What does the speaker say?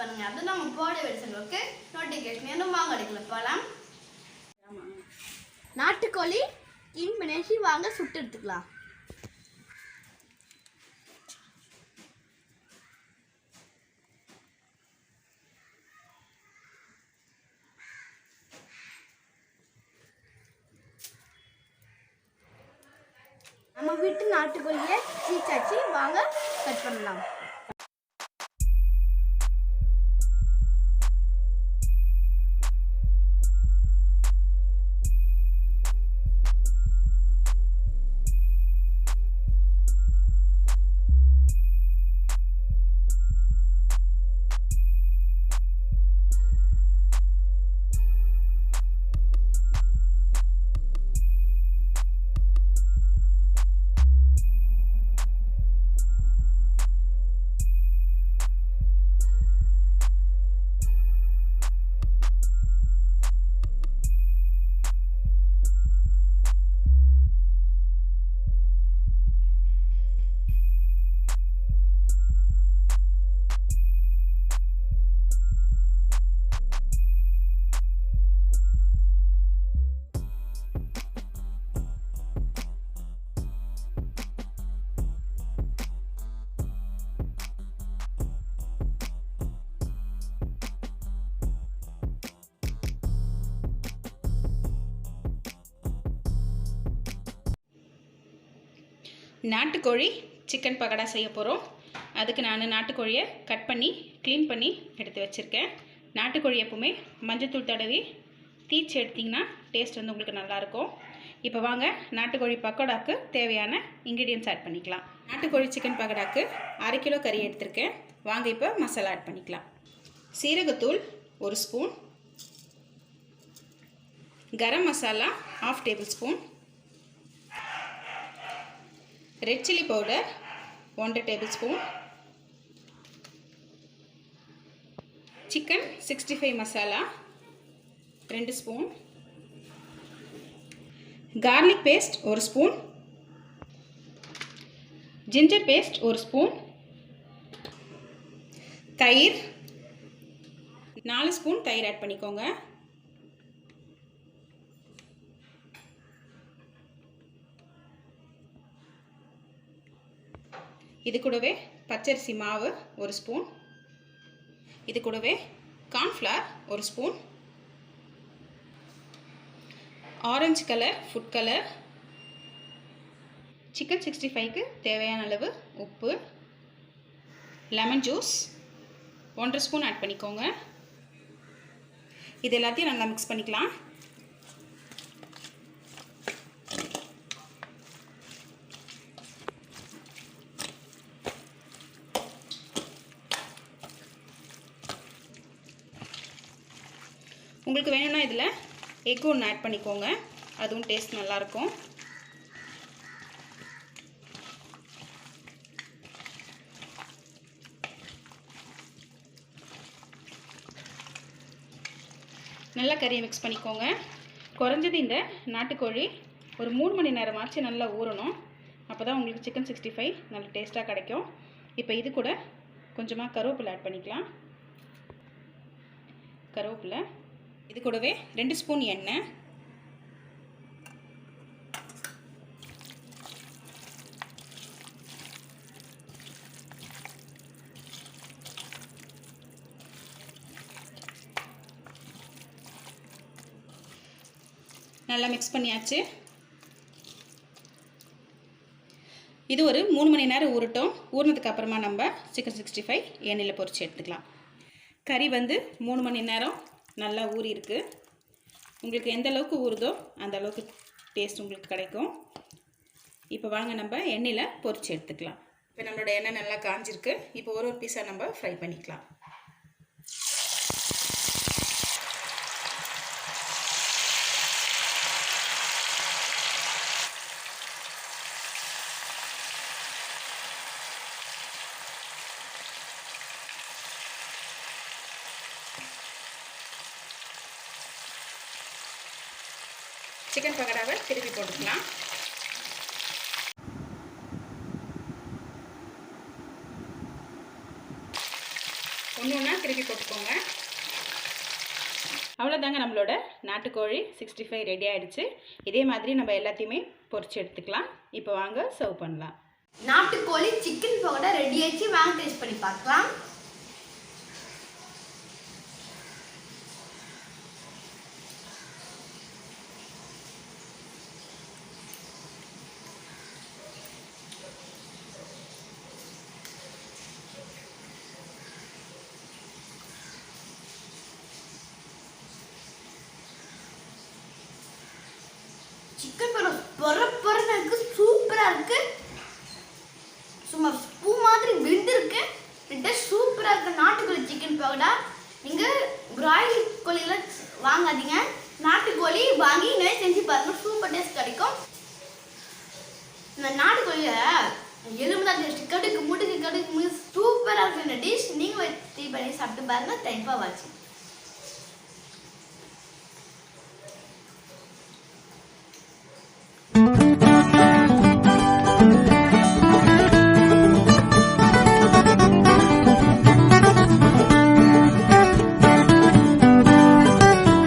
பண்ணுங்க. அது நம்ம போட வெடிச்சங்களுக்கு நோட்டிஃபிகேஷன் இன்னும் வாங்க அடிக்கல போகலாம். நாட்டுக்கோழி கிளீன் பண்ணி வாங்க சுட்டு எடுத்துக்கலாம். நம்ம வீட்டு நாட்டுக்கோழியை சீச்சாச்சு வாங்க கட் பண்ணலாம். நாட்டுக்கோழி சிக்கன் பக்கோடா செய்ய போகிறோம். அதுக்கு நான் நாட்டுக்கோழியை கட் பண்ணி க்ளீன் பண்ணி எடுத்து வச்சுருக்கேன். நாட்டுக்கோழி எப்பவுமே மஞ்சத்தூள் தடவி தீச்சு எடுத்திங்கன்னா டேஸ்ட் வந்து உங்களுக்கு நல்லாயிருக்கும். இப்போ வாங்க நாட்டுக்கோழி பக்கோடாக்கு தேவையான இன்க்ரீடியன்ட்ஸ் ஆட் பண்ணிக்கலாம். நாட்டுக்கோழி சிக்கன் பக்கோடாக்கு 1/2 கிலோ கறி எடுத்திருக்கேன். வாங்க இப்போ மசாலா ஆட் பண்ணிக்கலாம். சீரகத்தூள் 1 spoon, garam masala 1/2 tablespoon, red chilli powder 1 tablespoon, chicken 65 masala 2 spoon, garlic paste 1 spoon, ginger paste 1 spoon, தயிர் 4 ஸ்பூன் தயிர் ஆட் பண்ணிக்கோங்க. இது கூடவே பச்சரிசி மாவு 1 ஸ்பூன், இது கூடவே cornflour 1 spoon, orange colour food colour, chicken 65க்கு தேவையான அளவு உப்பு, லெமன் ஜூஸ் 1 ஸ்பூன் ஆட் பண்ணிக்கோங்க. இது எல்லாத்தையும் நல்லா மிக்ஸ் பண்ணிக்கலாம். உங்களுக்கு வேணும்னா இதில் எக் ஒன்று ஆட் பண்ணிக்கோங்க, அதுவும் டேஸ்ட் நல்லாயிருக்கும். நல்லா கறியை மிக்ஸ் பண்ணிக்கோங்க. குறைஞ்சது இந்த நாட்டுக்கோழி ஒரு 3 மணி நேரமாச்சு நல்லா ஊறணும். அப்போ தான் உங்களுக்கு சிக்கன் 65 நல்ல டேஸ்ட்டாக கிடைக்கும். இப்போ இது கூட கொஞ்சமாக கருவேப்பிலை ஆட் பண்ணிக்கலாம். கருவேப்பிலை, இது கூடவே 2 ஸ்பூன் எண்ணெய், நல்லா மிக்ஸ் பண்ணியாச்சு. இது ஒரு 3 மணி நேரம் ஊறட்டும். ஊறினதுக்கு அப்புறமா நம்ம சிக்கன் 65 எண்ணெயில் பொரிச்சு எடுத்துக்கலாம். கறி வந்து 3 மணி நேரம் நல்லா ஊறி இருக்கு. உங்களுக்கு எந்த அளவுக்கு ஊறுதோ அந்த அளவுக்கு டேஸ்ட் உங்களுக்கு கிடைக்கும். இப்போ வாங்க நம்ம எண்ணெயில் பொரிச்சு எடுத்துக்கலாம். இப்போ நம்மளோட எண்ணெய் நல்லா காஞ்சிருக்கு. இப்போ ஒரு பீஸாக நம்ம ஃப்ரை பண்ணிக்கலாம். சிக்கன் பக்கோடாவை திருப்பி போட்டுக்கலாம். ஒன்று ஒன்றா திருப்பி போட்டுக்கோங்க. அவ்வளோதாங்க, நம்மளோட நாட்டுக்கோழி 65 ரெடி ஆகிடுச்சு. இதே மாதிரி நம்ம எல்லாத்தையுமே பொரிச்சு எடுத்துக்கலாம். இப்போ வாங்க சர்வ் பண்ணலாம். நாட்டுக்கோழி சிக்கன் பக்கோடா ரெடி ஆயிடுச்சு. வாங்க டேஸ்ட் பண்ணி பார்க்கலாம். சிக்கன் பக்கோடா இருக்கு, சூப்பரா இருக்கு. சும்மா பூ மாதிரி விழுந்திருக்கு. சூப்பரா இருக்கு நாட்டுக்கோழி சிக்கன் பக்கோடா. நீங்க பிராய்லர் கோழில வாங்காதீங்க, நாட்டுக்கோழி வாங்கி நீங்களே செஞ்சு பாருங்க, சூப்பர் டேஸ்ட் கிடைக்கும். இந்த நாட்டுக்கோழிய எலும்பு தான் டேஸ்ட், கடுக்கு முடுக்கு கடுக்கு சூப்பரா இருக்கு இந்த டிஷ். நீங்க ட்ரை பண்ணி சாப்பிட்டு பாருங்க. தேங்க்ஸ் ஃபார் வாட்சிங்.